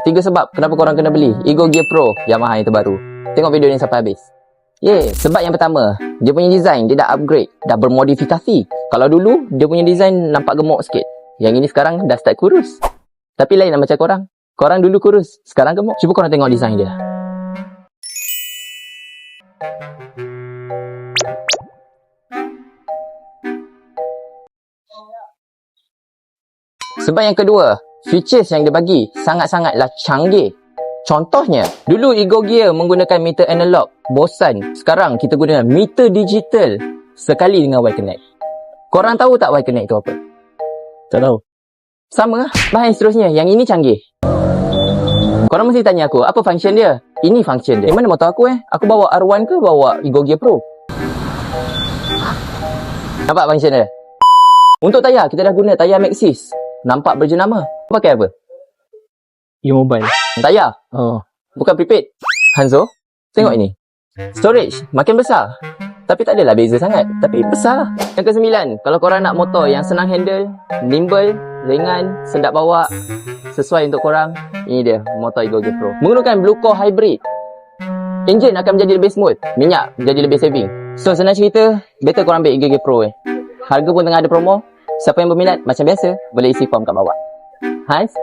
3 sebab kenapa korang kena beli Ego Gear Pro Yamaha yang terbaru. Tengok video ni sampai habis. Sebab yang pertama, dia punya design dia dah upgrade, dah bermodifikasi. Kalau dulu dia punya design nampak gemuk sikit, yang ini sekarang dah start kurus. Tapi lain lah macam korang. Korang dulu kurus, sekarang gemuk. Cuba korang tengok design dia. Sebab yang kedua, features yang dia bagi sangat-sangatlah canggih. Contohnya, dulu Ego Gear menggunakan meter analog, bosan. Sekarang kita gunakan meter digital sekali dengan Y Connect. Korang tahu tak Y Connect tu apa? Tak tahu. Sama lah. Bahan seterusnya, yang ini canggih. Korang mesti tanya aku, apa function dia? Ini function dia. Mana motor aku Aku bawa R1 ke bawa Ego Gear Pro? Nampak function dia? Untuk tayar, kita dah guna tayar Maxxis. Nampak berjenama. Pakai apa? E-mobile. Tayar. Oh. Bukan prepaid. Hanzo, tengok ini. Storage makin besar. Tapi tak adalah beza sangat. Tapi besar. Yang ke-9, kalau korang nak motor yang senang handle, nimble, ringan, sedap bawa, sesuai untuk korang, ini dia, motor Ego Gear Pro. Menggunakan Blue Core Hybrid. Enjin akan menjadi lebih smooth. Minyak menjadi lebih saving. So, senang cerita, better korang ambil Ego Gear Pro Harga pun tengah ada promo. Siapa yang berminat, macam biasa, boleh isi form kat bawah. Hans?